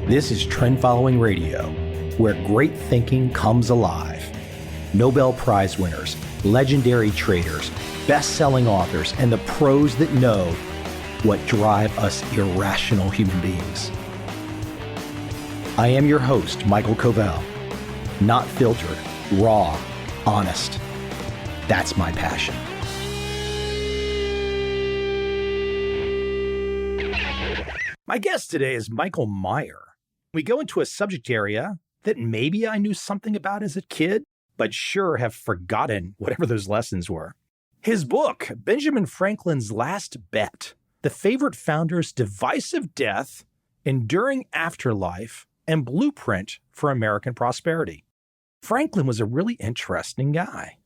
This is Trend Following Radio, where great thinking comes alive. Nobel Prize winners, legendary traders, best-selling authors, and the pros that know what drive us irrational human beings. I am your host, Michael Covel. Not filtered, raw, honest. That's my passion. My guest today is Michael Meyer. We go into a subject area that maybe I knew something about as a kid, but sure have forgotten whatever those lessons were. His book, Benjamin Franklin's Last Bet, The Favorite Founder's Divisive Death, Enduring Afterlife, and Blueprint for American Prosperity. Franklin was a really interesting guy.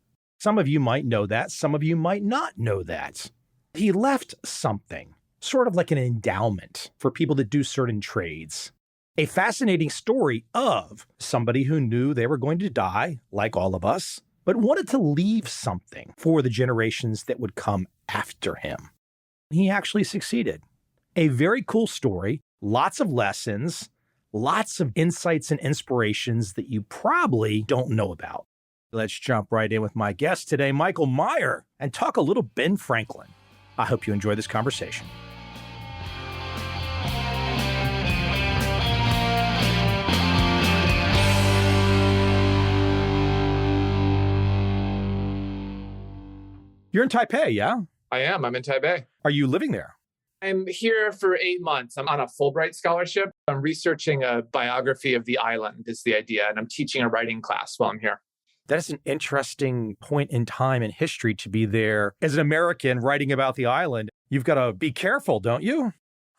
Some of you might know that, some of you might not know that. He left something, sort of like an endowment for people that do certain trades. A fascinating story of somebody who knew they were going to die, like all of us, but wanted to leave something for the generations that would come after him. He actually succeeded. A very cool story, lots of lessons, lots of insights and inspirations that you probably don't know about. Let's jump right in with my guest today, Michael Meyer, and talk a little Ben Franklin. I hope you enjoy this conversation. You're in Taipei, yeah? I am. I'm in Taipei. Are you living there? I'm here for 8 months. I'm on a Fulbright scholarship. I'm researching a biography of the island is the idea, and I'm teaching a writing class while I'm here. That's an interesting point in time in history to be there as an American writing about the island. You've got to be careful, don't you?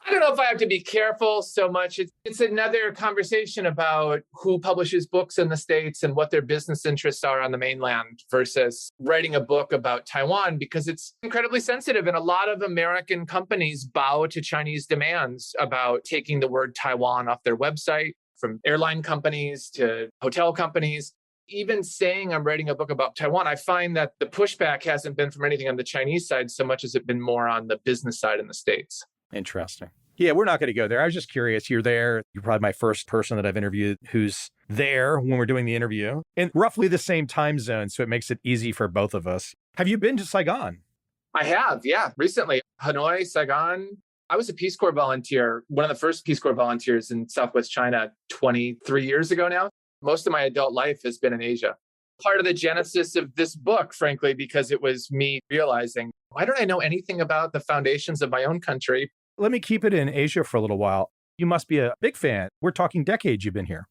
I don't know if I have to be careful so much. It's another conversation about who publishes books in the States and what their business interests are on the mainland versus writing a book about Taiwan, because it's incredibly sensitive. And a lot of American companies bow to Chinese demands about taking the word Taiwan off their website, from airline companies to hotel companies. Even saying I'm writing a book about Taiwan, I find that the pushback hasn't been from anything on the Chinese side so much as it's been more on the business side in the States. Interesting. Yeah, we're not going to go there. I was just curious. You're there. You're probably my first person that I've interviewed who's there when we're doing the interview in roughly the same time zone. So it makes it easy for both of us. Have you been to Saigon? I have, yeah. Recently, Hanoi, Saigon. I was a Peace Corps volunteer, one of the first Peace Corps volunteers in Southwest China 23 years ago now. Most of my adult life has been in Asia. Part of the genesis of this book, frankly, because it was me realizing, why don't I know anything about the foundations of my own country? Let me keep it in Asia for a little while. You must be a big fan. We're talking decades you've been here.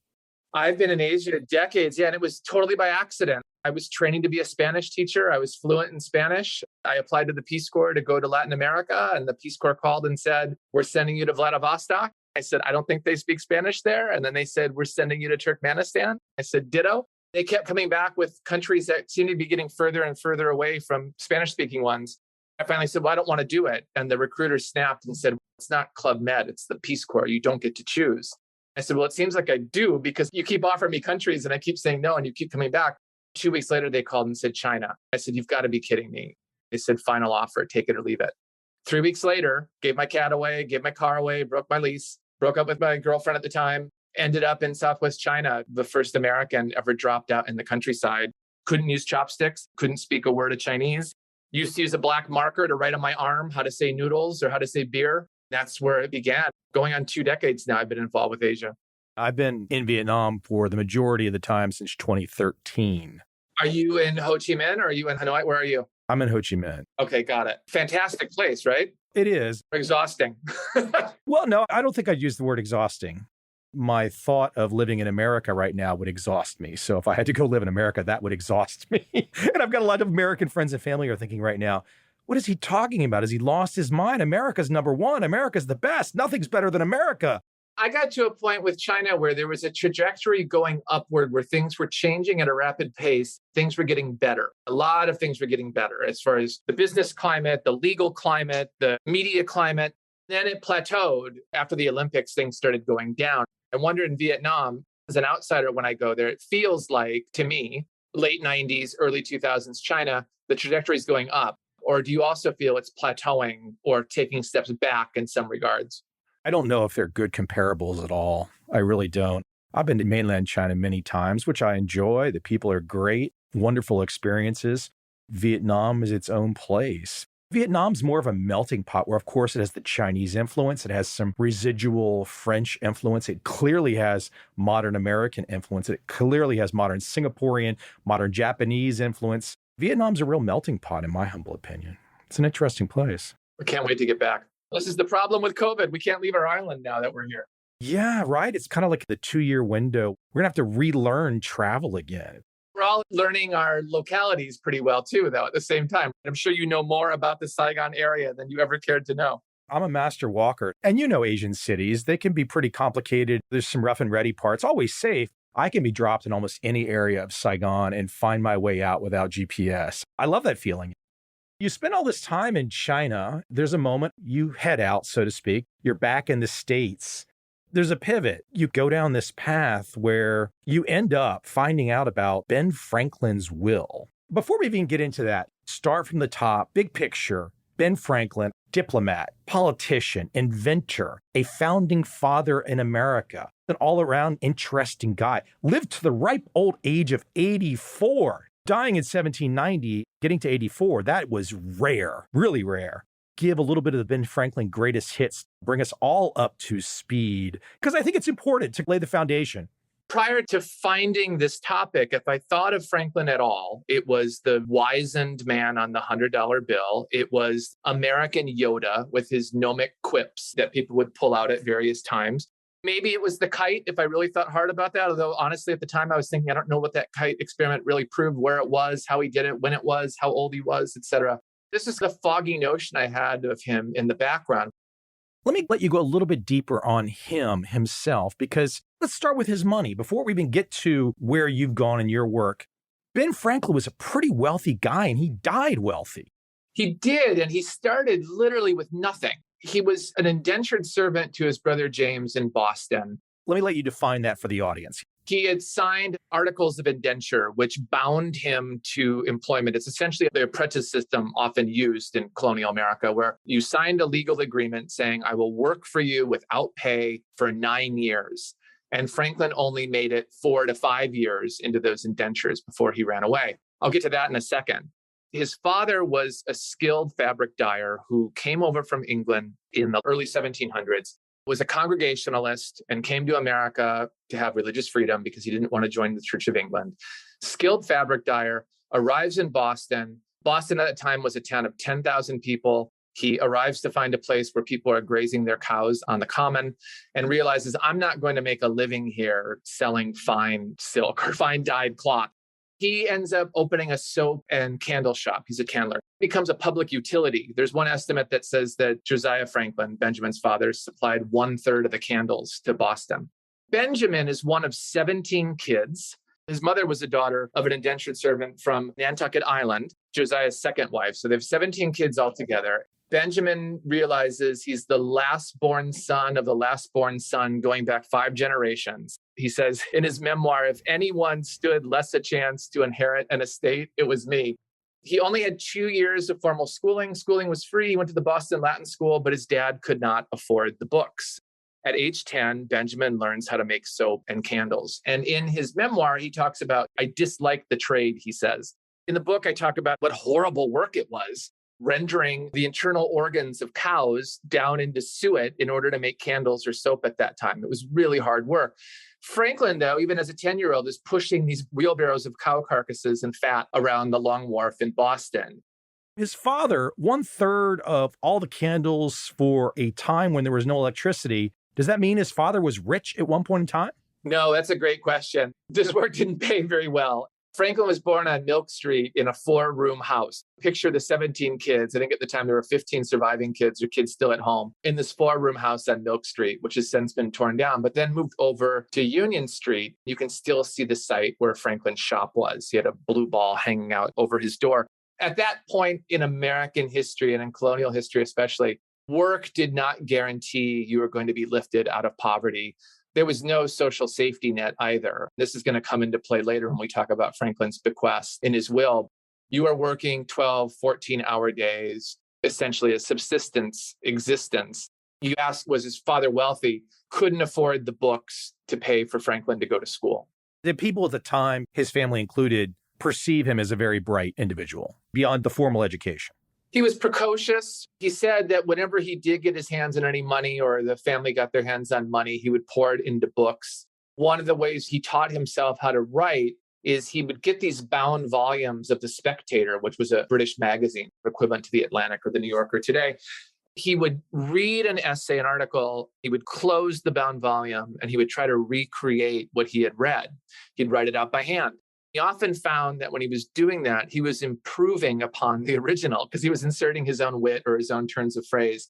I've been in Asia decades, yeah, and it was totally by accident. I was training to be a Spanish teacher. I was fluent in Spanish. I applied to the Peace Corps to go to Latin America, and the Peace Corps called and said, we're sending you to Vladivostok. I said, I don't think they speak Spanish there. And then they said, we're sending you to Turkmenistan. I said, ditto. They kept coming back with countries that seemed to be getting further and further away from Spanish-speaking ones. I finally said, well, I don't want to do it. And the recruiter snapped and said, it's not Club Med, it's the Peace Corps. You don't get to choose. I said, well, it seems like I do because you keep offering me countries and I keep saying no and you keep coming back. 2 weeks later, they called and said, China. I said, you've got to be kidding me. They said, final offer, take it or leave it. 3 weeks later, gave my cat away, gave my car away, broke my lease, broke up with my girlfriend at the time, ended up in Southwest China, the first American ever dropped out in the countryside. Couldn't use chopsticks, couldn't speak a word of Chinese. Used to use a black marker to write on my arm how to say noodles or how to say beer. That's where it began. Going on 2 decades now, I've been involved with Asia. I've been in Vietnam for the majority of the time since 2013. Are you in Ho Chi Minh or are you in Hanoi? Where are you? I'm in Ho Chi Minh. Okay, got it. Fantastic place, right? It is. Exhausting. Well, no, I don't think I'd use the word exhausting. My thought of living in America right now would exhaust me. So if I had to go live in America, that would exhaust me. And I've got a lot of American friends and family who are thinking right now, what is he talking about? Has he lost his mind? America's number one. America's the best. Nothing's better than America. I got to a point with China where there was a trajectory going upward where things were changing at a rapid pace. Things were getting better. A lot of things were getting better as far as the business climate, the legal climate, the media climate. Then it plateaued. After the Olympics, things started going down. I wonder in Vietnam, as an outsider, when I go there, it feels like, to me, late 90s, early 2000s China, the trajectory is going up. Or do you also feel it's plateauing or taking steps back in some regards? I don't know if they're good comparables at all. I really don't. I've been to mainland China many times, which I enjoy. The people are great, wonderful experiences. Vietnam is its own place. Vietnam's more of a melting pot where, of course, it has the Chinese influence. It has some residual French influence. It clearly has modern American influence. It clearly has modern Singaporean, modern Japanese influence. Vietnam's a real melting pot, in my humble opinion. It's an interesting place. We can't wait to get back. This is the problem with COVID. We can't leave our island now that we're here. Yeah, right. It's kind of like the 2-year window. We're going to have to relearn travel again. We're all learning our localities pretty well, too, though, at the same time. I'm sure you know more about the Saigon area than you ever cared to know. I'm a master walker. And you know Asian cities, they can be pretty complicated. There's some rough and ready parts, always safe. I can be dropped in almost any area of Saigon and find my way out without GPS. I love that feeling. You spend all this time in China. There's a moment you head out, so to speak. You're back in the States. There's a pivot. You go down this path where you end up finding out about Ben Franklin's will. Before we even get into that, start from the top, big picture. Ben Franklin, diplomat, politician, inventor, a founding father in America, an all-around interesting guy, lived to the ripe old age of 84, dying in 1790, getting to 84. That was rare, really rare. Give a little bit of the Ben Franklin greatest hits, bring us all up to speed, because I think it's important to lay the foundation. Prior to finding this topic, if I thought of Franklin at all, it was the wizened man on the $100 bill. It was American Yoda with his gnomic quips that people would pull out at various times. Maybe it was the kite, if I really thought hard about that. Although, honestly, at the time, I was thinking, I don't know what that kite experiment really proved, where it was, how he did it, when it was, how old he was, etc. This is the foggy notion I had of him in the background. Let me let you go a little bit deeper on him himself, because let's start with his money. Before we even get to where you've gone in your work, Ben Franklin was a pretty wealthy guy, and he died wealthy. He did, and he started literally with nothing. He was an indentured servant to his brother James in Boston. Let me let you define that for the audience. He had signed articles of indenture, which bound him to employment. It's essentially the apprentice system often used in colonial America, where you signed a legal agreement saying, I will work for you without pay for 9 years. And Franklin only made it 4 to 5 years into those indentures before he ran away. I'll get to that in a second. His father was a skilled fabric dyer who came over from England in the early 1700s, was a Congregationalist, and came to America to have religious freedom because he didn't want to join the Church of England. Skilled fabric dyer, arrives in Boston. Boston at that time was a town of 10,000 people. He arrives to find a place where people are grazing their cows on the common and realizes, I'm not going to make a living here selling fine silk or fine dyed cloth. He ends up opening a soap and candle shop. He's a candler. Becomes a public utility. There's one estimate that says that Josiah Franklin, Benjamin's father, supplied 1/3 of the candles to Boston. Benjamin is one of 17 kids. His mother was a daughter of an indentured servant from Nantucket Island, Josiah's second wife. So they have 17 kids altogether. Benjamin realizes he's the last born son of the last born son going back 5 generations. He says in his memoir, if anyone stood less a chance to inherit an estate, it was me. He only had 2 years of formal schooling. Schooling was free. He went to the Boston Latin School, but his dad could not afford the books. At age 10, Benjamin learns how to make soap and candles. And in his memoir, he talks about, I dislike the trade, he says. In the book, I talk about what horrible work it was, rendering the internal organs of cows down into suet in order to make candles or soap at that time. It was really hard work. Franklin, though, even as a 10-year-old, is pushing these wheelbarrows of cow carcasses and fat around the Long Wharf in Boston. His father, 1/3 of all the candles for a time when there was no electricity. Does that mean his father was rich at one point in time? No, that's a great question. This work didn't pay very well. Franklin was born on Milk Street in a 4-room house. Picture the 17 kids. I think at the time there were 15 surviving kids or kids still at home in this 4-room house on Milk Street, which has since been torn down, but then moved over to Union Street. You can still see the site where Franklin's shop was. He had a blue ball hanging out over his door. At that point in American history and in colonial history especially, work did not guarantee you were going to be lifted out of poverty. There was no social safety net either. This is going to come into play later when we talk about Franklin's bequest in his will. You are working 12, 14-hour days, essentially a subsistence existence. You asked, was his father wealthy? Couldn't afford the books to pay for Franklin to go to school. Did people at the time, his family included, perceive him as a very bright individual beyond the formal education? He was precocious. He said that whenever he did get his hands on any money or the family got their hands on money, he would pour it into books. One of the ways he taught himself how to write is he would get these bound volumes of The Spectator, which was a British magazine equivalent to The Atlantic or The New Yorker today. He would read an essay, an article, he would close the bound volume, and he would try to recreate what he had read. He'd write it out by hand. He often found that when he was doing that, he was improving upon the original because he was inserting his own wit or his own turns of phrase.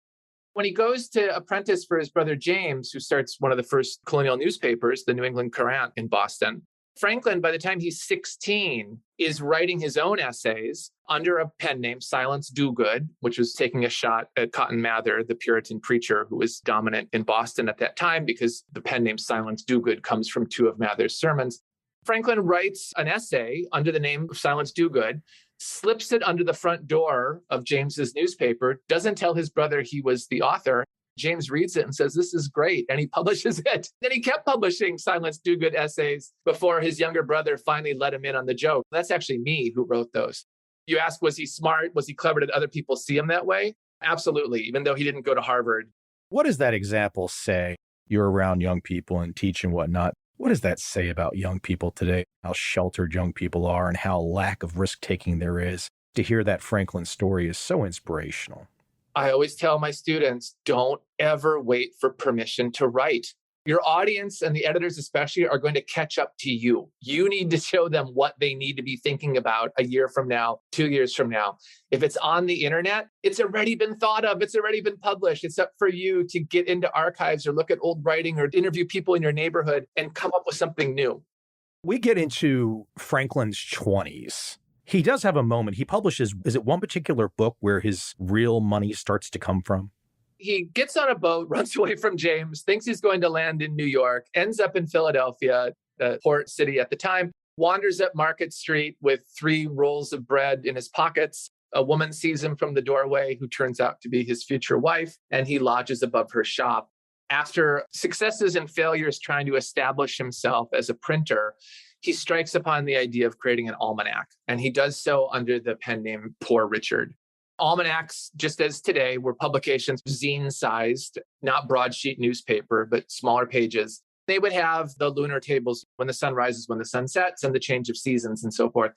When he goes to apprentice for his brother James, who starts one of the first colonial newspapers, the New England Courant in Boston, Franklin, by the time he's 16, is writing his own essays under a pen name, Silence Dogood, which was taking a shot at Cotton Mather, the Puritan preacher who was dominant in Boston at that time, because the pen name Silence Dogood comes from two of Mather's sermons. Franklin writes an essay under the name of Silence Dogood, slips it under the front door of James's newspaper, doesn't tell his brother he was the author. James reads it and says, "This is great," and he publishes it. Then he kept publishing Silence Dogood essays before his younger brother finally let him in on the joke. That's actually me who wrote those. You ask, was he smart? Was he clever? Did other people see him that way? Absolutely, even though he didn't go to Harvard. What does that example say? You're around young people and teach and whatnot. What does that say about young people today? How sheltered young people are and how lack of risk-taking there is. To hear that Franklin story is so inspirational. I always tell my students, don't ever wait for permission to write. Your audience and the editors especially are going to catch up to you. You need to show them what they need to be thinking about a year from now, 2 years from now. If it's on the internet, it's already been thought of. It's already been published. It's up for you to get into archives or look at old writing or interview people in your neighborhood and come up with something new. We get into Franklin's 20s. He does have a moment. He publishes, is it one particular book where his real money starts to come from? He gets on a boat, runs away from James, thinks he's going to land in New York, ends up in Philadelphia, the port city at the time, wanders up Market Street with 3 rolls of bread in his pockets. A woman sees him from the doorway who turns out to be his future wife, and he lodges above her shop. After successes and failures trying to establish himself as a printer, he strikes upon the idea of creating an almanac, and he does so under the pen name Poor Richard. Almanacs, just as today, were publications zine-sized, not broadsheet newspaper, but smaller pages. They would have the lunar tables, when the sun rises, when the sun sets, and the change of seasons and so forth.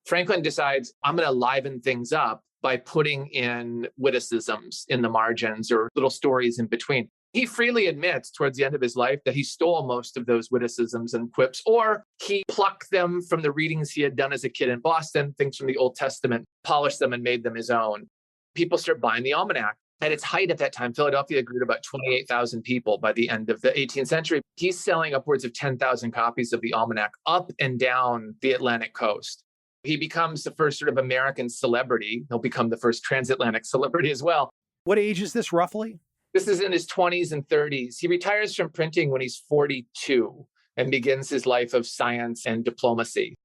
Franklin decides, I'm going to liven things up by putting in witticisms in the margins or little stories in between. He freely admits towards the end of his life that he stole most of those witticisms and quips, or he plucked them from the readings he had done as a kid in Boston, things from the Old Testament, polished them and made them his own. People start buying the almanac. At its height at that time, Philadelphia grew to about 28,000 people by the end of the 18th century. He's selling upwards of 10,000 copies of the almanac up and down the Atlantic coast. He becomes the first sort of American celebrity. He'll become the first transatlantic celebrity as well. What age is this roughly? This is in his 20s and 30s. He retires from printing when he's 42 and begins his life of science and diplomacy.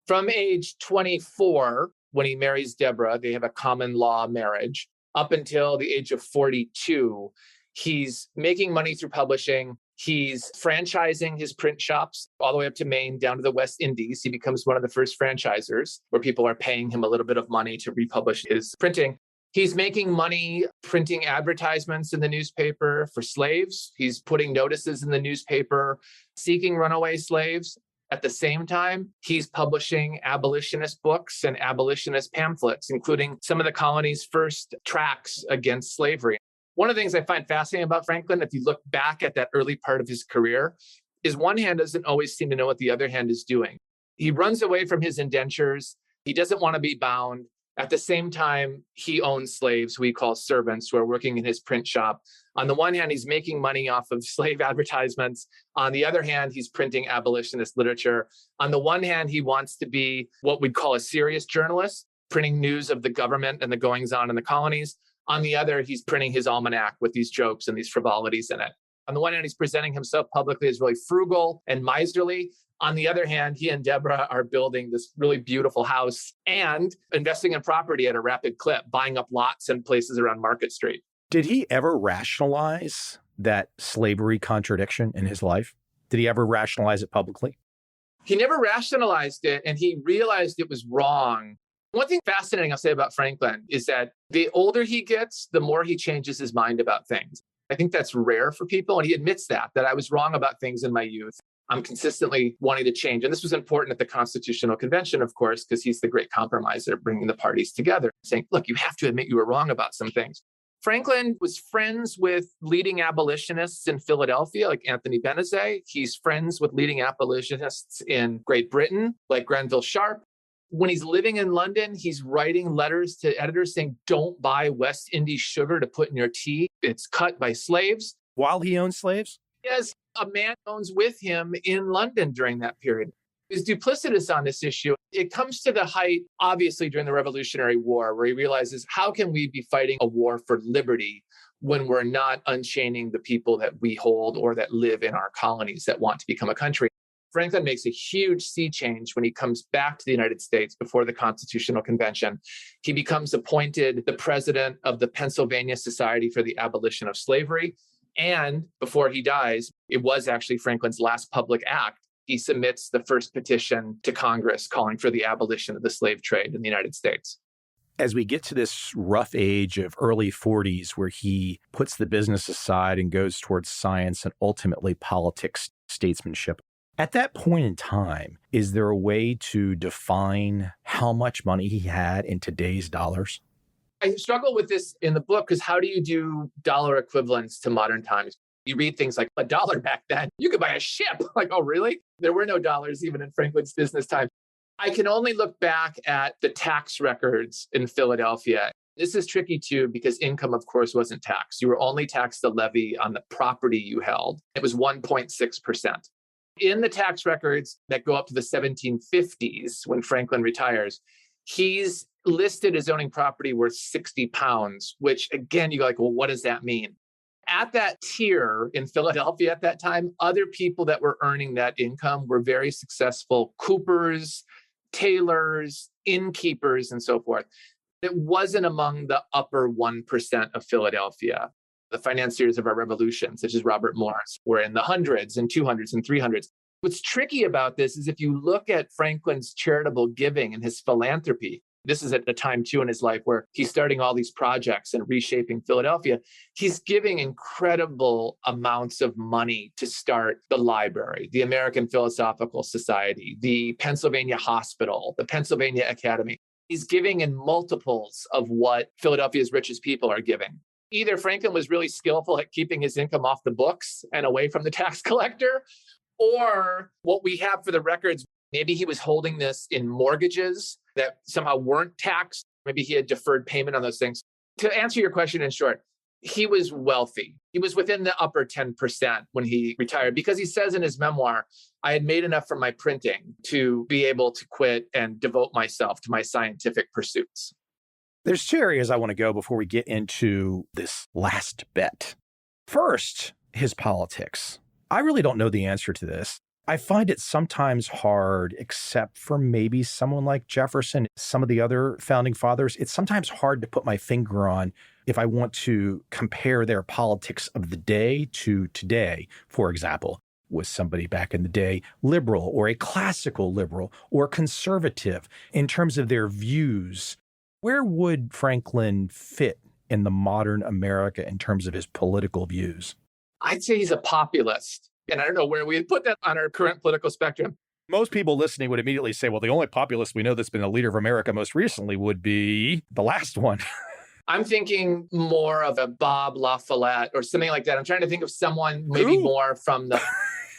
From age 24, when he marries Deborah, they have a common law marriage, up until the age of 42, he's making money through publishing. He's franchising his print shops all the way up to Maine, down to the West Indies. He becomes one of the first franchisers where people are paying him a little bit of money to republish his printing. He's making money printing advertisements in the newspaper for slaves. He's putting notices in the newspaper seeking runaway slaves. At the same time, he's publishing abolitionist books and abolitionist pamphlets, including some of the colony's first tracts against slavery. One of the things I find fascinating about Franklin, if you look back at that early part of his career, is one hand doesn't always seem to know what the other hand is doing. He runs away from his indentures. He doesn't want to be bound. At the same time, he owns slaves who he calls servants who are working in his print shop. On the one hand, he's making money off of slave advertisements. On the other hand, he's printing abolitionist literature. On the one hand, he wants to be what we'd call a serious journalist, printing news of the government and the goings-on in the colonies. On the other, he's printing his almanac with these jokes and these frivolities in it. On the one hand, he's presenting himself publicly as really frugal and miserly. On the other hand, he and Deborah are building this really beautiful house and investing in property at a rapid clip, buying up lots and places around Market Street. Did he ever rationalize that slavery contradiction in his life? Did he ever rationalize it publicly? He never rationalized it, and he realized it was wrong. One thing fascinating I'll say about Franklin is that the older he gets, the more he changes his mind about things. I think that's rare for people, and he admits that I was wrong about things in my youth. I'm consistently wanting to change. And this was important at the Constitutional Convention, of course, because he's the great compromiser, bringing the parties together, saying, look, you have to admit you were wrong about some things. Franklin was friends with leading abolitionists in Philadelphia, like Anthony Benezet. He's friends with leading abolitionists in Great Britain, like Granville Sharp. When he's living in London, he's writing letters to editors saying, don't buy West Indies sugar to put in your tea. It's cut by slaves. While he owned slaves? Yes, a man owns with him in London during that period. He's duplicitous on this issue. It comes to the height, obviously, during the Revolutionary War, where he realizes, how can we be fighting a war for liberty when we're not unchaining the people that we hold or that live in our colonies that want to become a country? Franklin makes a huge sea change when he comes back to the United States before the Constitutional Convention. He becomes appointed the president of the Pennsylvania Society for the Abolition of Slavery. And before he dies, it was actually Franklin's last public act. He submits the first petition to Congress calling for the abolition of the slave trade in the United States. As we get to this rough age of early 40s, where he puts the business aside and goes towards science and ultimately politics, statesmanship, at that point in time, is there a way to define how much money he had in today's dollars? I struggle with this in the book because how do you do dollar equivalents to modern times? You read things like $1 back then, you could buy a ship. Like, oh, really? There were no dollars even in Franklin's business time. I can only look back at the tax records in Philadelphia. This is tricky too, because income, of course, wasn't taxed. You were only taxed the levy on the property you held. It was 1.6%. In the tax records that go up to the 1750s, when Franklin retires, he's listed as owning property worth 60 pounds, which again, you go like, well, what does that mean? At that tier in Philadelphia at that time, other people that were earning that income were very successful coopers, tailors, innkeepers, and so forth. It wasn't among the upper 1% of Philadelphia. The financiers of our revolution, such as Robert Morris, were in the hundreds and 200s and 300s. What's tricky about this is if you look at Franklin's charitable giving and his philanthropy, this is at the time, too, in his life where he's starting all these projects and reshaping Philadelphia. He's giving incredible amounts of money to start the library, the American Philosophical Society, the Pennsylvania Hospital, the Pennsylvania Academy. He's giving in multiples of what Philadelphia's richest people are giving. Either Franklin was really skillful at keeping his income off the books and away from the tax collector, or what we have for the records, maybe he was holding this in mortgages that somehow weren't taxed. Maybe he had deferred payment on those things. To answer your question in short, he was wealthy. He was within the upper 10% when he retired because he says in his memoir, I had made enough from my printing to be able to quit and devote myself to my scientific pursuits. There's two areas I want to go before we get into this last bet. First, his politics. I really don't know the answer to this. I find it sometimes hard, except for maybe someone like Jefferson, some of the other founding fathers, it's sometimes hard to put my finger on if I want to compare their politics of the day to today. For example, was somebody back in the day liberal or a classical liberal or conservative in terms of their views? Where would Franklin fit in the modern America in terms of his political views? I'd say he's a populist. And I don't know where we'd put that on our current political spectrum. Most people listening would immediately say, well, the only populist we know that's been a leader of America most recently would be the last one. I'm thinking more of a Bob La Follette or something like that. I'm trying to think of someone maybe more from the...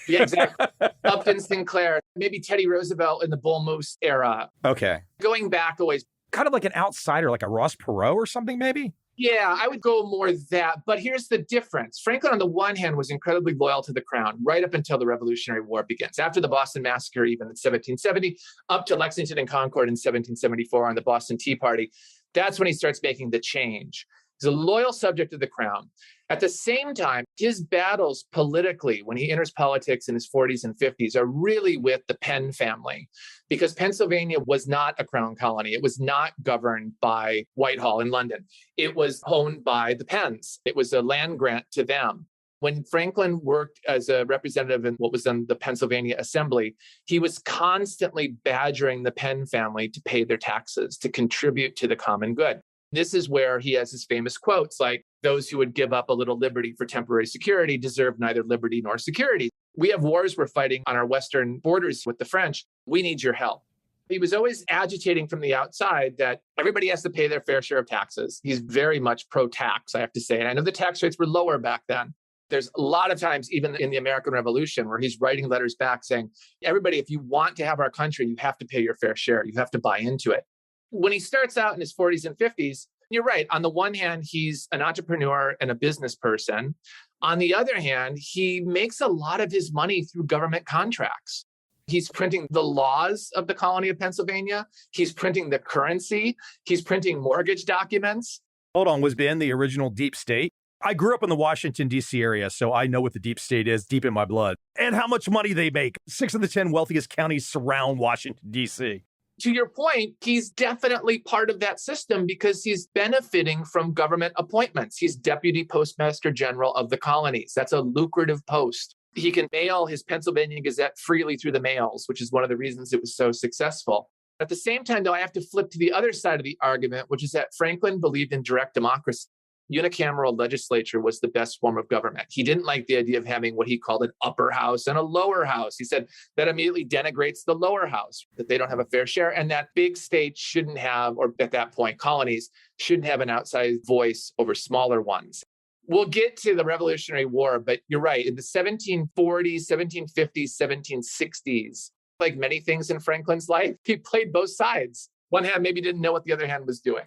Yeah, exactly. Upton Sinclair, maybe Teddy Roosevelt in the Bull Moose era. Okay. Going back a ways. Kind of like an outsider, like a Ross Perot or something, maybe? Yeah, I would go more that. But here's the difference. Franklin, on the one hand, was incredibly loyal to the crown right up until the Revolutionary War begins. After the Boston Massacre, even in 1770, up to Lexington and Concord in 1774 on the Boston Tea Party, that's when he starts making the change. He's a loyal subject of the crown. At the same time, his battles politically, when he enters politics in his 40s and 50s, are really with the Penn family, because Pennsylvania was not a crown colony. It was not governed by Whitehall in London. It was owned by the Penns. It was a land grant to them. When Franklin worked as a representative in what was then the Pennsylvania Assembly, he was constantly badgering the Penn family to pay their taxes, to contribute to the common good. This is where he has his famous quotes like, "Those who would give up a little liberty for temporary security deserve neither liberty nor security. We have wars we're fighting on our western borders with the French. We need your help." He was always agitating from the outside that everybody has to pay their fair share of taxes. He's very much pro-tax, I have to say. And I know the tax rates were lower back then. There's a lot of times, even in the American Revolution, where he's writing letters back saying, everybody, if you want to have our country, you have to pay your fair share. You have to buy into it. When he starts out in his 40s and 50s, you're right. On the one hand, he's an entrepreneur and a business person. On the other hand, he makes a lot of his money through government contracts. He's printing the laws of the colony of Pennsylvania. He's printing the currency. He's printing mortgage documents. Hold on, was Ben the original deep state? I grew up in the Washington, D.C. area, so I know what the deep state is deep in my blood and how much money they make. 6 of the 10 wealthiest counties surround Washington, D.C. To your point, he's definitely part of that system because he's benefiting from government appointments. He's Deputy Postmaster General of the colonies. That's a lucrative post. He can mail his Pennsylvania Gazette freely through the mails, which is one of the reasons it was so successful. At the same time, though, I have to flip to the other side of the argument, which is that Franklin believed in direct democracy. Unicameral legislature was the best form of government. He didn't like the idea of having what he called an upper house and a lower house. He said that immediately denigrates the lower house, that they don't have a fair share, and that big states shouldn't have, or at that point, colonies shouldn't have an outsized voice over smaller ones. We'll get to the Revolutionary War, but you're right. In the 1740s, 1750s, 1760s, like many things in Franklin's life, he played both sides. One hand maybe didn't know what the other hand was doing.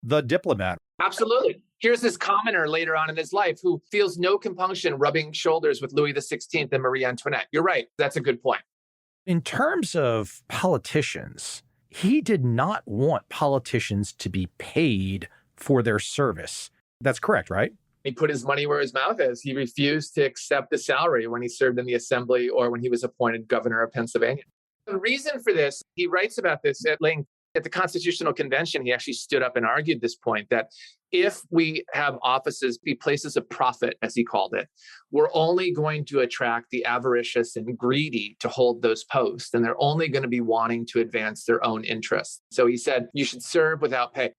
The diplomat. Absolutely. Here's this commoner later on in his life who feels no compunction rubbing shoulders with Louis XVI and Marie Antoinette. You're right. That's a good point. In terms of politicians, he did not want politicians to be paid for their service. That's correct, right? He put his money where his mouth is. He refused to accept a salary when he served in the assembly or when he was appointed governor of Pennsylvania. The reason for this, he writes about this at length. At the Constitutional Convention, he actually stood up and argued this point that if we have offices be places of profit, as he called it, we're only going to attract the avaricious and greedy to hold those posts, and they're only going to be wanting to advance their own interests. So he said, you should serve without pay.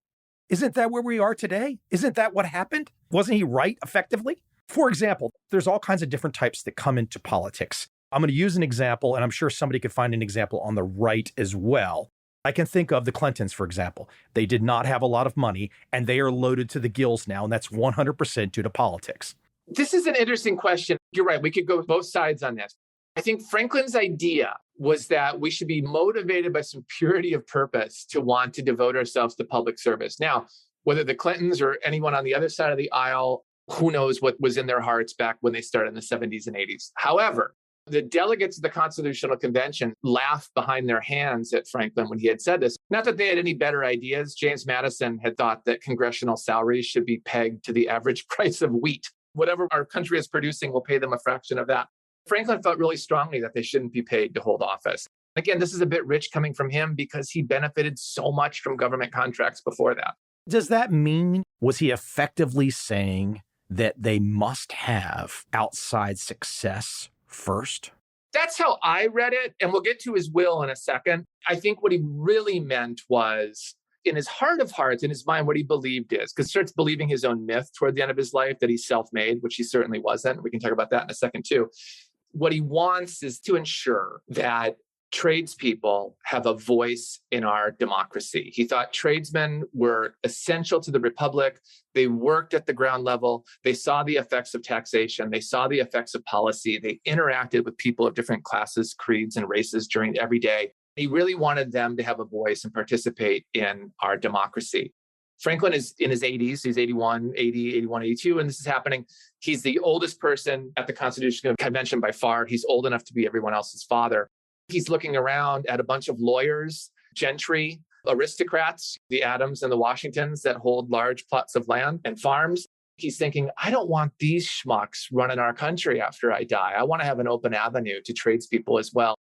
Isn't that where we are today? Isn't that what happened? Wasn't he right effectively? For example, there's all kinds of different types that come into politics. I'm going to use an example, and I'm sure somebody could find an example on the right as well. I can think of the Clintons, for example. They did not have a lot of money, and they are loaded to the gills now, and that's 100% due to politics. This is an interesting question. You're right. We could go both sides on this. I think Franklin's idea was that we should be motivated by some purity of purpose to want to devote ourselves to public service. Now, whether the Clintons or anyone on the other side of the aisle, who knows what was in their hearts back when they started in the 70s and 80s. However, the delegates of the Constitutional Convention laughed behind their hands at Franklin when he had said this. Not that they had any better ideas. James Madison had thought that congressional salaries should be pegged to the average price of wheat. Whatever our country is producing, we'll pay them a fraction of that. Franklin felt really strongly that they shouldn't be paid to hold office. Again, this is a bit rich coming from him because he benefited so much from government contracts before that. Does that mean, was he effectively saying that they must have outside success first? That's how I read it. And we'll get to his will in a second. I think what he really meant was, in his heart of hearts, in his mind, what he believed is, because he starts believing his own myth toward the end of his life that he's self-made, which he certainly wasn't. We can talk about that in a second too. What he wants is to ensure that tradespeople have a voice in our democracy. He thought tradesmen were essential to the republic. They worked at the ground level. They saw the effects of taxation. They saw the effects of policy. They interacted with people of different classes, creeds, and races during every day. He really wanted them to have a voice and participate in our democracy. Franklin is in his 80s. He's 81, 82, and this is happening. He's the oldest person at the Constitutional Convention by far. He's old enough to be everyone else's father. He's looking around at a bunch of lawyers, gentry, aristocrats, the Adams and the Washingtons that hold large plots of land and farms. He's thinking, I don't want these schmucks running our country after I die. I want to have an open avenue to tradespeople as well.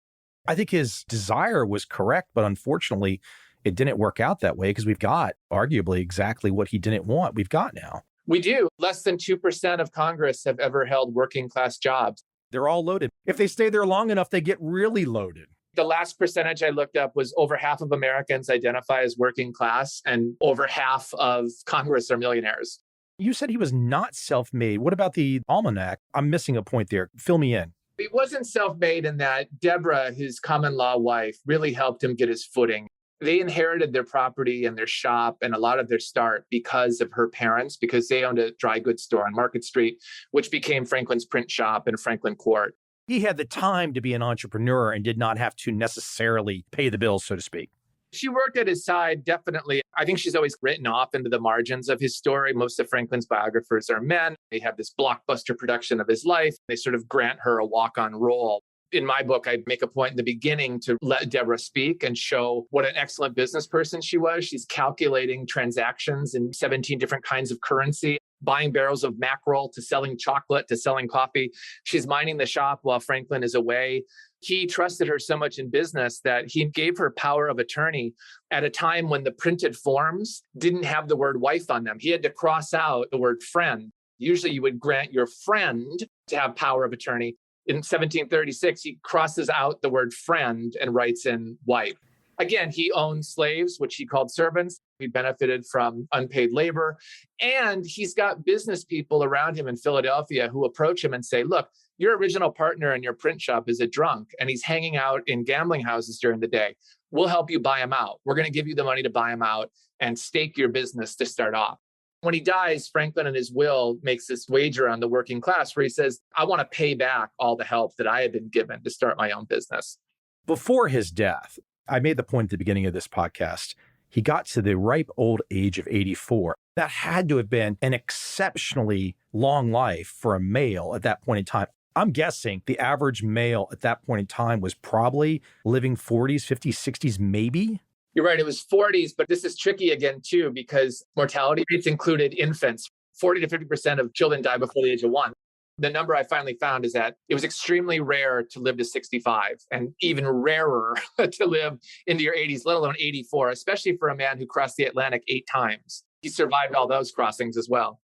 I think his desire was correct, but unfortunately, it didn't work out that way because we've got arguably exactly what he didn't want. We've got now. We do. Less than 2% of Congress have ever held working class jobs. They're all loaded. If they stay there long enough, they get really loaded. The last percentage I looked up was over half of Americans identify as working class, and over half of Congress are millionaires. You said he was not self-made. What about the almanac? I'm missing a point there. Fill me in. He wasn't self-made in that Deborah, his common law wife, really helped him get his footing. They inherited their property and their shop and a lot of their start because of her parents, because they owned a dry goods store on Market Street, which became Franklin's print shop in Franklin Court. He had the time to be an entrepreneur and did not have to necessarily pay the bills, so to speak. She worked at his side, definitely. I think she's always written off into the margins of his story. Most of Franklin's biographers are men. They have this blockbuster production of his life. They sort of grant her a walk-on role. In my book, I make a point in the beginning to let Deborah speak and show what an excellent business person she was. She's calculating transactions in 17 different kinds of currency, buying barrels of mackerel to selling chocolate to selling coffee. She's minding the shop while Franklin is away. He trusted her so much in business that he gave her power of attorney at a time when the printed forms didn't have the word wife on them. He had to cross out the word friend. Usually you would grant your friend to have power of attorney. In 1736, he crosses out the word friend and writes in wife. Again, he owned slaves, which he called servants. He benefited from unpaid labor. And he's got business people around him in Philadelphia who approach him and say, look, your original partner in your print shop is a drunk and he's hanging out in gambling houses during the day. We'll help you buy him out. We're going to give you the money to buy him out and stake your business to start off. When he dies, Franklin in his will makes this wager on the working class where he says, I want to pay back all the help that I had been given to start my own business. Before his death, I made the point at the beginning of this podcast, he got to the ripe old age of 84. That had to have been an exceptionally long life for a male at that point in time. I'm guessing the average male at that point in time was probably living 40s, 50s, 60s, maybe. You're right. It was 40s, but this is tricky again, too, because mortality rates included infants. 40 to 50% of children die before the age of 1. The number I finally found is that it was extremely rare to live to 65 and even rarer to live into your 80s, let alone 84, especially for a man who crossed the Atlantic 8 times. He survived all those crossings as well.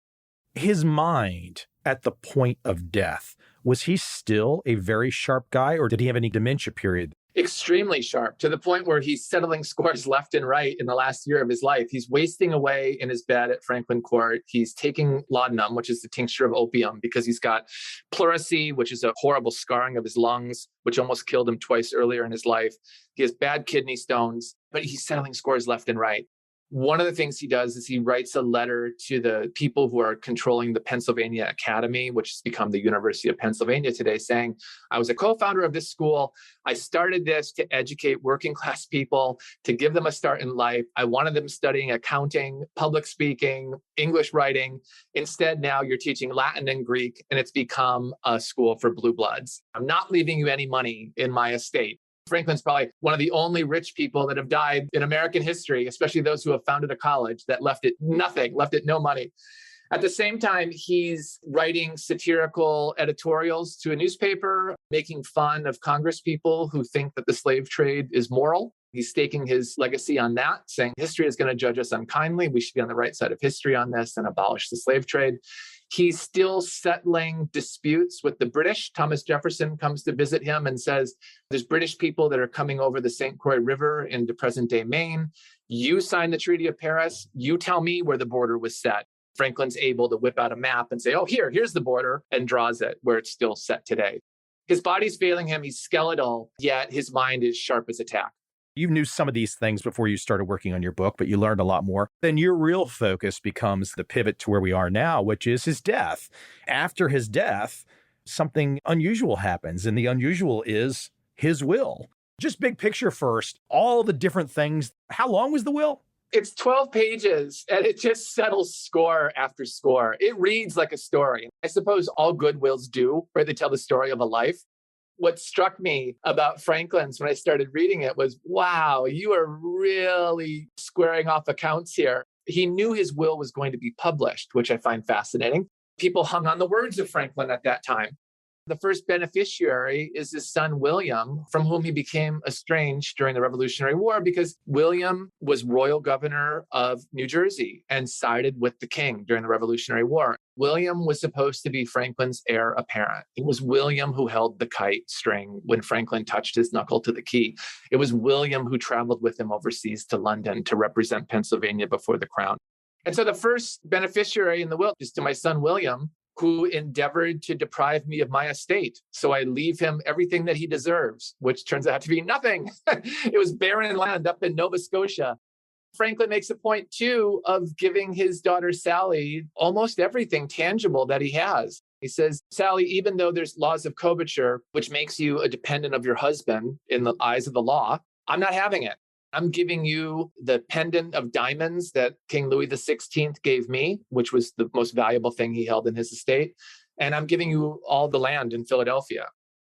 His mind at the point of death, was he still a very sharp guy or did he have any dementia period? Extremely sharp, to the point where he's settling scores left and right in the last year of his life. He's wasting away in his bed at Franklin Court. He's taking laudanum, which is the tincture of opium, because he's got pleurisy, which is a horrible scarring of his lungs, which almost killed him twice earlier in his life. He has bad kidney stones, but he's settling scores left and right. One of the things he does is he writes a letter to the people who are controlling the Pennsylvania Academy, which has become the University of Pennsylvania today, saying, I was a co-founder of this school. I started this to educate working class people, to give them a start in life. I wanted them studying accounting, public speaking, English writing. Instead, now you're teaching Latin and Greek, and it's become a school for blue bloods. I'm not leaving you any money in my estate. Franklin's probably one of the only rich people that have died in American history, especially those who have founded a college that left it nothing, left it no money. At the same time, he's writing satirical editorials to a newspaper, making fun of Congress people who think that the slave trade is moral. He's staking his legacy on that, saying history is going to judge us unkindly. We should be on the right side of history on this and abolish the slave trade. He's still settling disputes with the British. Thomas Jefferson comes to visit him and says, there's British people that are coming over the St. Croix River into present-day Maine. You signed the Treaty of Paris. You tell me where the border was set. Franklin's able to whip out a map and say, oh, here's the border, and draws it where it's still set today. His body's failing him. He's skeletal, yet his mind is sharp as a tack. You knew some of these things before you started working on your book, but you learned a lot more. Then your real focus becomes the pivot to where we are now, which is his death. After his death, something unusual happens, and the unusual is his will. Just big picture first, all the different things. How long was the will? It's 12 pages, and it just settles score after score. It reads like a story. I suppose all good wills do, where they tell the story of a life. What struck me about Franklin's when I started reading it was, wow, you are really squaring off accounts here. He knew his will was going to be published, which I find fascinating. People hung on the words of Franklin at that time. The first beneficiary is his son, William, from whom he became estranged during the Revolutionary War because William was royal governor of New Jersey and sided with the king during the Revolutionary War. William was supposed to be Franklin's heir apparent. It was William who held the kite string when Franklin touched his knuckle to the key. It was William who traveled with him overseas to London to represent Pennsylvania before the crown. And so the first beneficiary in the will is to my son, William, who endeavored to deprive me of my estate. So I leave him everything that he deserves, which turns out to be nothing. It was barren land up in Nova Scotia. Franklin makes a point, too, of giving his daughter, Sally, almost everything tangible that he has. He says, Sally, even though there's laws of coverture, which makes you a dependent of your husband in the eyes of the law, I'm not having it. I'm giving you the pendant of diamonds that King Louis XVI gave me, which was the most valuable thing he held in his estate. And I'm giving you all the land in Philadelphia.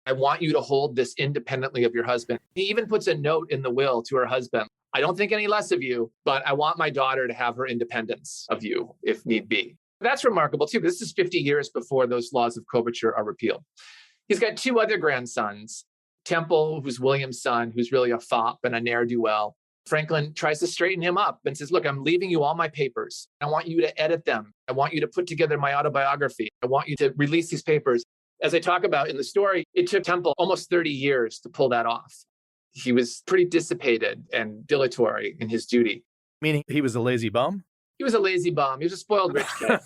I want you to hold this independently of your husband. He even puts a note in the will to her husband. I don't think any less of you, but I want my daughter to have her independence of you if need be. That's remarkable too. This is 50 years before those laws of coverture are repealed. He's got two other grandsons. Temple, who's William's son, who's really a fop and a ne'er-do-well. Franklin tries to straighten him up and says, look, I'm leaving you all my papers. I want you to edit them. I want you to put together my autobiography. I want you to release these papers. As I talk about in the story, it took Temple almost 30 years to pull that off. He was pretty dissipated and dilatory in his duty. Meaning he was a lazy bum? He was a lazy bum. He was a spoiled rich kid.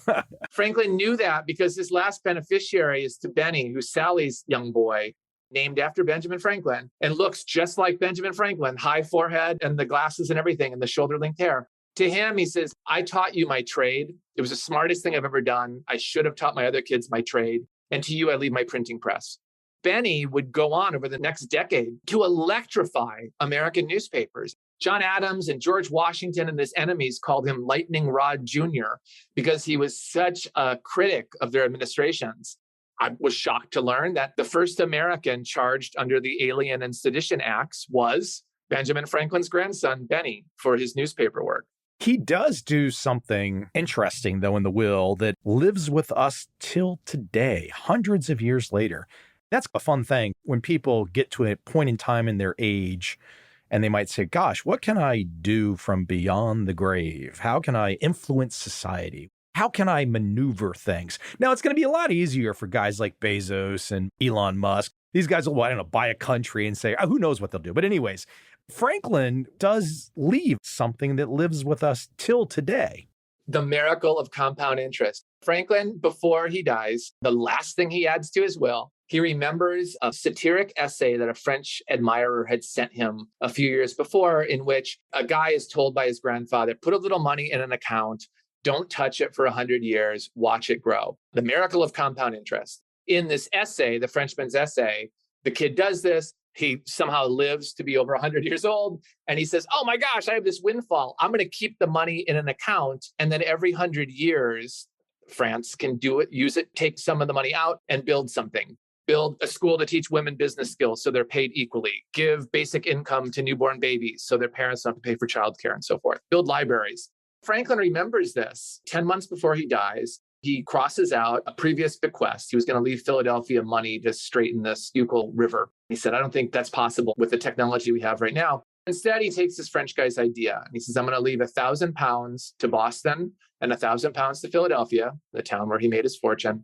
Franklin knew that because his last beneficiary is to Benny, who's Sally's young boy, named after Benjamin Franklin, and looks just like Benjamin Franklin, high forehead and the glasses and everything and the shoulder-length hair. To him, he says, I taught you my trade. It was the smartest thing I've ever done. I should have taught my other kids my trade. And to you, I leave my printing press. Benny would go on over the next decade to electrify American newspapers. John Adams and George Washington and his enemies called him Lightning Rod Jr. because he was such a critic of their administrations. I was shocked to learn that the first American charged under the Alien and Sedition Acts was Benjamin Franklin's grandson, Benny, for his newspaper work. He does do something interesting, though, in the will that lives with us till today, hundreds of years later. That's a fun thing when people get to a point in time in their age and they might say, gosh, what can I do from beyond the grave? How can I influence society? How can I maneuver things? Now, it's going to be a lot easier for guys like Bezos and Elon Musk. These guys will, buy a country and say, who knows what they'll do. But anyways, Franklin does leave something that lives with us till today. The miracle of compound interest. Franklin, before he dies, the last thing he adds to his will, he remembers a satiric essay that a French admirer had sent him a few years before, in which a guy is told by his grandfather, put a little money in an account, don't touch it for 100 years, watch it grow. The miracle of compound interest. In this essay, the Frenchman's essay, the kid does this. He somehow lives to be over 100 years old. And he says, oh my gosh, I have this windfall. I'm going to keep the money in an account. And then every 100 years, France can do it, use it, take some of the money out and build something. Build a school to teach women business skills so they're paid equally. Give basic income to newborn babies so their parents don't have to pay for childcare and so forth. Build libraries. Franklin remembers this 10 months before he dies. He crosses out a previous bequest. He was going to leave Philadelphia money to straighten the Schuylkill River. He said, I don't think that's possible with the technology we have right now. Instead, he takes this French guy's idea and he says, I'm going to leave £1,000 to Boston and £1,000 to Philadelphia, the town where he made his fortune.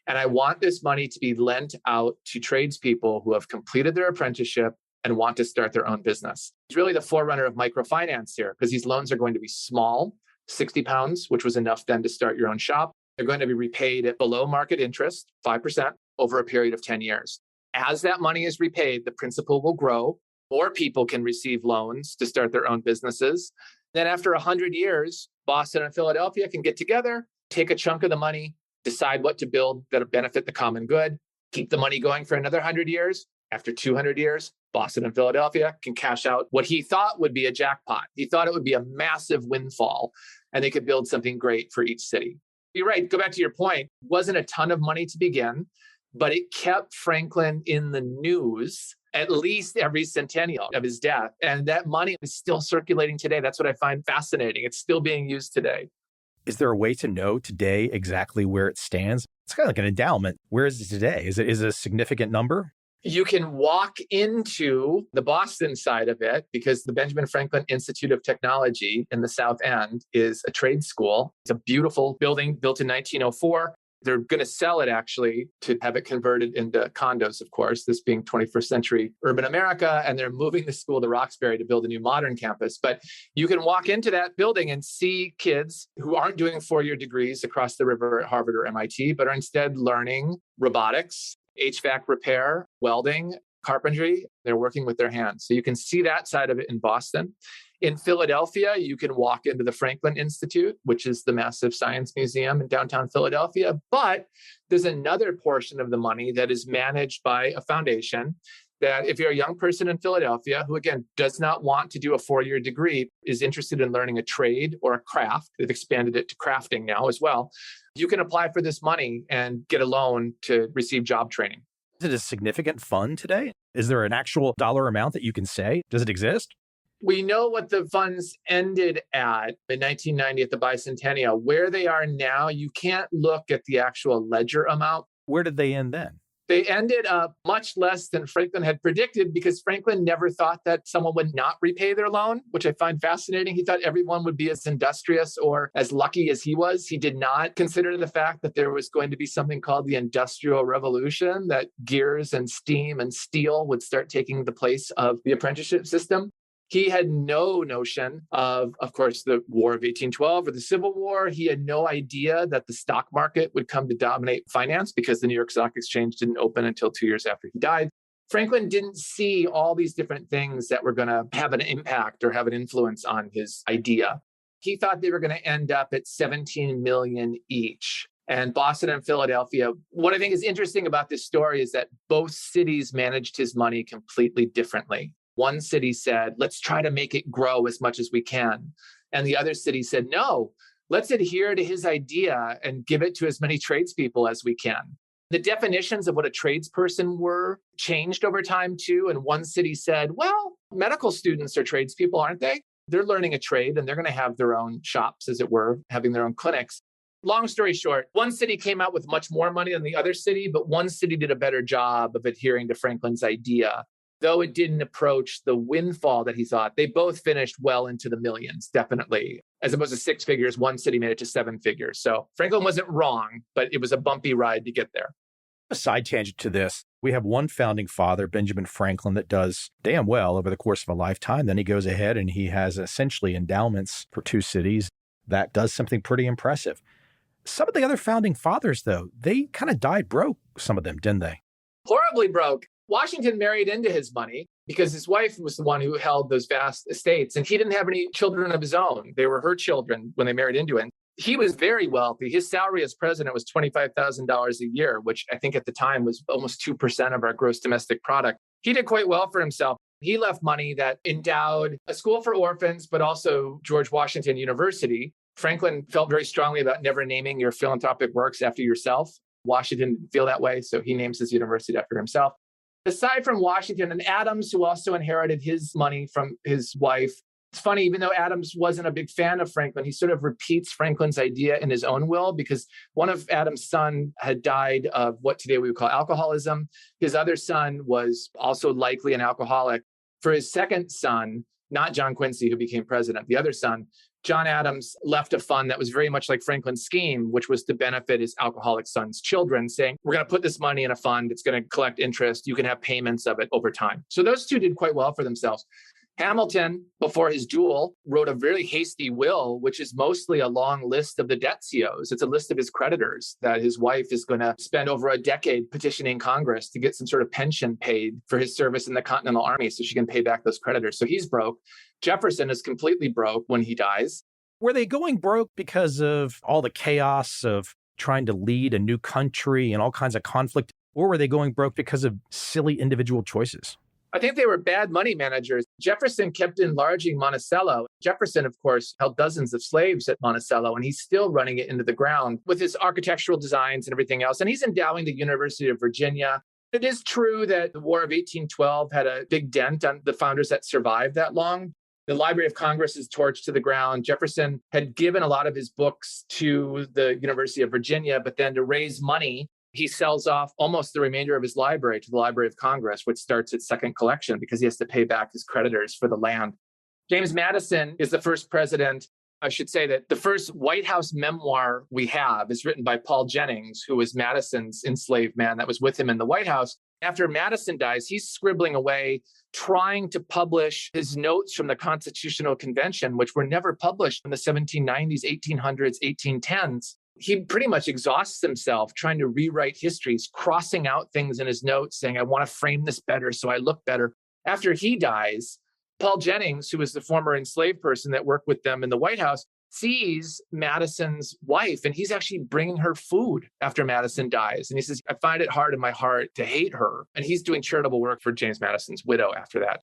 And I want this money to be lent out to tradespeople who have completed their apprenticeship and want to start their own business. He's really the forerunner of microfinance here because these loans are going to be small, £60, which was enough then to start your own shop. They're going to be repaid at below market interest, 5%, over a period of 10 years. As that money is repaid, the principal will grow. More people can receive loans to start their own businesses. Then after 100 years, Boston and Philadelphia can get together, take a chunk of the money, decide what to build that'll benefit the common good, keep the money going for another 100 years. After 200 years, Boston and Philadelphia can cash out what he thought would be a jackpot. He thought it would be a massive windfall, and they could build something great for each city. You're right. Go back to your point. It wasn't a ton of money to begin. but it kept Franklin in the news at least every centennial of his death. And that money is still circulating today. That's what I find fascinating. It's still being used today. Is there a way to know today exactly where it stands? It's kind of like an endowment. Where is it today? Is it a significant number? You can walk into the Boston side of it because the Benjamin Franklin Institute of Technology in the South End is a trade school. It's a beautiful building built in 1904. They're going to sell it actually to have it converted into condos, of course, this being 21st century urban America. And they're moving the school to Roxbury to build a new modern campus. But you can walk into that building and see kids who aren't doing four-year degrees across the river at Harvard or MIT, but are instead learning robotics, HVAC repair, welding, carpentry. They're working with their hands. So you can see that side of it in Boston. In Philadelphia, you can walk into the Franklin Institute, which is the massive science museum in downtown Philadelphia. But there's another portion of the money that is managed by a foundation that if you're a young person in Philadelphia who, again, does not want to do a four-year degree, is interested in learning a trade or a craft, they've expanded it to crafting now as well, you can apply for this money and get a loan to receive job training. Is it a significant fund today? Is there an actual dollar amount that you can say? Does it exist? We know what the funds ended at in 1990 at the bicentennial. Where they are now, you can't look at the actual ledger amount. Where did they end then? They ended up much less than Franklin had predicted because Franklin never thought that someone would not repay their loan, which I find fascinating. He thought everyone would be as industrious or as lucky as he was. He did not consider the fact that there was going to be something called the Industrial Revolution, that gears and steam and steel would start taking the place of the apprenticeship system. He had no notion of course, the War of 1812 or the Civil War. He had no idea that the stock market would come to dominate finance because the New York Stock Exchange didn't open until 2 years after he died. Franklin didn't see all these different things that were going to have an impact or have an influence on his idea. He thought they were going to end up at 17 million each. And Boston and Philadelphia, what I think is interesting about this story is that both cities managed his money completely differently. One city said, let's try to make it grow as much as we can. And the other city said, no, let's adhere to his idea and give it to as many tradespeople as we can. The definitions of what a tradesperson were changed over time too. And one city said, well, medical students are tradespeople, aren't they? They're learning a trade and they're going to have their own shops, as it were, having their own clinics. Long story short, one city came out with much more money than the other city, but one city did a better job of adhering to Franklin's idea. Though it didn't approach the windfall that he thought, they both finished well into the millions, definitely. As opposed to six figures, one city made it to seven figures. So Franklin wasn't wrong, but it was a bumpy ride to get there. A side tangent to this, we have one founding father, Benjamin Franklin, that does damn well over the course of a lifetime. Then he goes ahead and he has essentially endowments for two cities. That does something pretty impressive. Some of the other founding fathers, though, they kind of died broke, some of them, didn't they? Horribly broke. Washington married into his money because his wife was the one who held those vast estates, and he didn't have any children of his own. They were her children when they married into it. He was very wealthy. His salary as president was $25,000 a year, which I think at the time was almost 2% of our gross domestic product. He did quite well for himself. He left money that endowed a school for orphans, but also George Washington University. Franklin felt very strongly about never naming your philanthropic works after yourself. Washington didn't feel that way, so he names his university after himself. Aside from Washington and Adams, who also inherited his money from his wife, it's funny, even though Adams wasn't a big fan of Franklin, he sort of repeats Franklin's idea in his own will because one of Adams' son had died of what today we would call alcoholism. His other son was also likely an alcoholic. For his second son, not John Quincy, who became president, the other son, John Adams left a fund that was very much like Franklin's scheme, which was to benefit his alcoholic son's children, saying, we're going to put this money in a fund. It's going to collect interest. You can have payments of it over time. So those two did quite well for themselves. Hamilton, before his duel, wrote a very hasty will, which is mostly a long list of the debt COs. It's a list of his creditors that his wife is going to spend over a decade petitioning Congress to get some sort of pension paid for his service in the Continental Army so she can pay back those creditors. So he's broke. Jefferson is completely broke when he dies. Were they going broke because of all the chaos of trying to lead a new country and all kinds of conflict? Or were they going broke because of silly individual choices? I think they were bad money managers. Jefferson kept enlarging Monticello. Jefferson, of course, held dozens of slaves at Monticello, and he's still running it into the ground with his architectural designs and everything else. And he's endowing the University of Virginia. It is true that the War of 1812 had a big dent on the founders that survived that long. The Library of Congress is torched to the ground. Jefferson had given a lot of his books to the University of Virginia, but then to raise money, he sells off almost the remainder of his library to the Library of Congress, which starts its second collection because he has to pay back his creditors for the land. James Madison is the first president. I should say that the first White House memoir we have is written by Paul Jennings, who was Madison's enslaved man that was with him in the White House. After Madison dies, he's scribbling away, trying to publish his notes from the Constitutional Convention, which were never published in the 1790s, 1800s, 1810s. He pretty much exhausts himself trying to rewrite history. He's crossing out things in his notes, saying, I want to frame this better so I look better. After he dies, Paul Jennings, who was the former enslaved person that worked with them in the White House, sees Madison's wife, and he's actually bringing her food after Madison dies. And he says, I find it hard in my heart to hate her. And he's doing charitable work for James Madison's widow after that.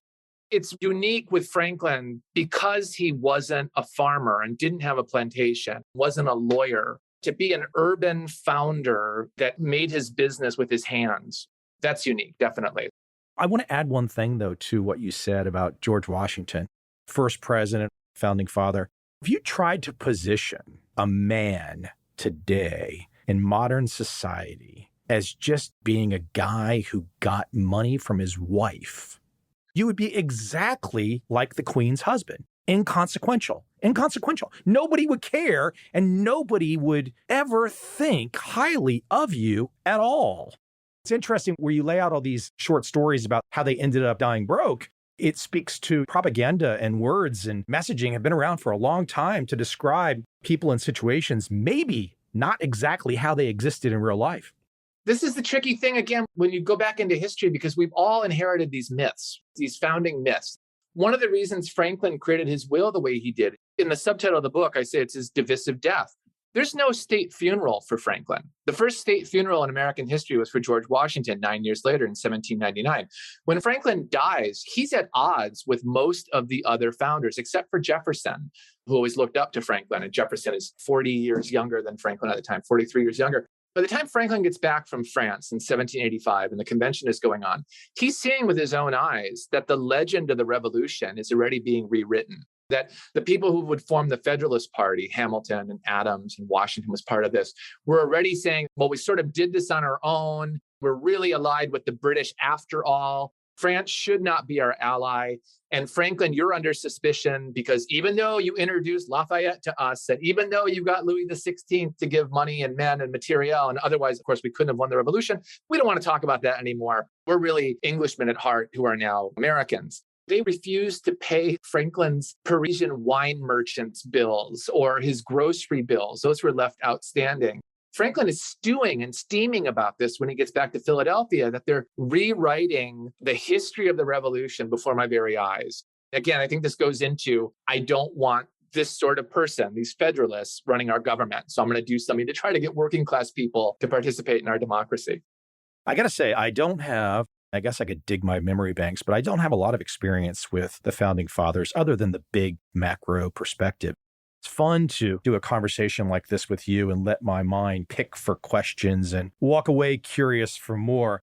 It's unique with Franklin because he wasn't a farmer and didn't have a plantation, wasn't a lawyer, to be an urban founder that made his business with his hands. That's unique, definitely. I want to add one thing, though, to what you said about George Washington, first president, founding father. If you tried to position a man today in modern society as just being a guy who got money from his wife, you would be exactly like the Queen's husband. Inconsequential. Nobody would care, and nobody would ever think highly of you at all. It's interesting where you lay out all these short stories about how they ended up dying broke. It speaks to propaganda, and words and messaging have been around for a long time to describe people in situations maybe not exactly how they existed in real life. This is the tricky thing, again, when you go back into history, because we've all inherited these myths, these founding myths. One of the reasons Franklin created his will the way he did, in the subtitle of the book, I say it's his divisive death. There's no state funeral for Franklin. The first state funeral in American history was for George Washington 9 years later in 1799. When Franklin dies, he's at odds with most of the other founders, except for Jefferson, who always looked up to Franklin. And Jefferson is 40 years younger than Franklin at the time, 43 years younger. By the time Franklin gets back from France in 1785 and the convention is going on, he's seeing with his own eyes that the legend of the revolution is already being rewritten. That the people who would form the Federalist Party, Hamilton and Adams and Washington was part of this, were already saying, well, we sort of did this on our own. We're really allied with the British after all. France should not be our ally. And Franklin, you're under suspicion because even though you introduced Lafayette to us, and even though you got Louis XVI to give money and men and material, and otherwise, of course, we couldn't have won the revolution, we don't want to talk about that anymore. We're really Englishmen at heart who are now Americans. They refused to pay Franklin's Parisian wine merchants' bills or his grocery bills. Those were left outstanding. Franklin is stewing and steaming about this when he gets back to Philadelphia, that they're rewriting the history of the revolution before my very eyes. Again, I think this goes into, I don't want this sort of person, these Federalists, running our government. So I'm going to do something to try to get working class people to participate in our democracy. I got to say, I guess I could dig my memory banks, but I don't have a lot of experience with the founding fathers other than the big macro perspective. It's fun to do a conversation like this with you and let my mind pick for questions and walk away curious for more.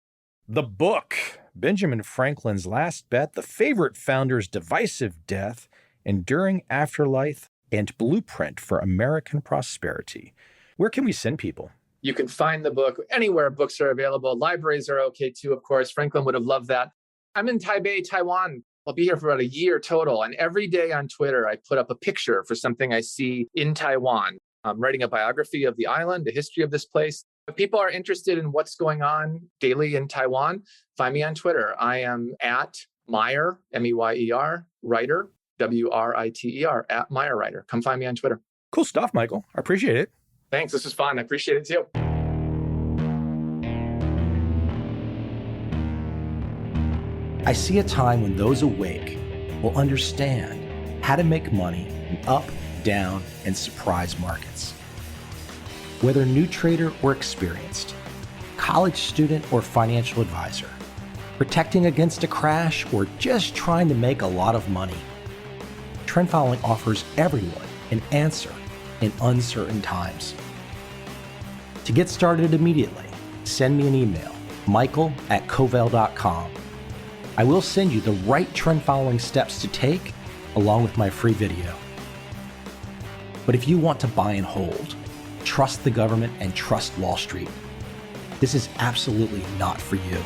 The book, Benjamin Franklin's Last Bet, The Favorite Founder's Divisive Death, Enduring Afterlife, and Blueprint for American Prosperity. Where can we send people? You can find the book anywhere books are available. Libraries are okay too, of course. Franklin would have loved that. I'm in Taipei, Taiwan. I'll be here for about a year total. And every day on Twitter, I put up a picture for something I see in Taiwan. I'm writing a biography of the island, the history of this place. If people are interested in what's going on daily in Taiwan, find me on Twitter. I am at Meyer, M-E-Y-E-R, writer, W-R-I-T-E-R, at Meyer Writer. Come find me on Twitter. Cool stuff, Michael. I appreciate it. Thanks. This was fun. I appreciate it too. I see a time when those awake will understand how to make money in up, down, and surprise markets. Whether new trader or experienced, college student or financial advisor, protecting against a crash, or just trying to make a lot of money. Trend following offers everyone an answer in uncertain times. To get started immediately, send me an email, michael@covel.com. I will send you the right trend following steps to take along with my free video. But if you want to buy and hold, trust the government and trust Wall Street, this is absolutely not for you.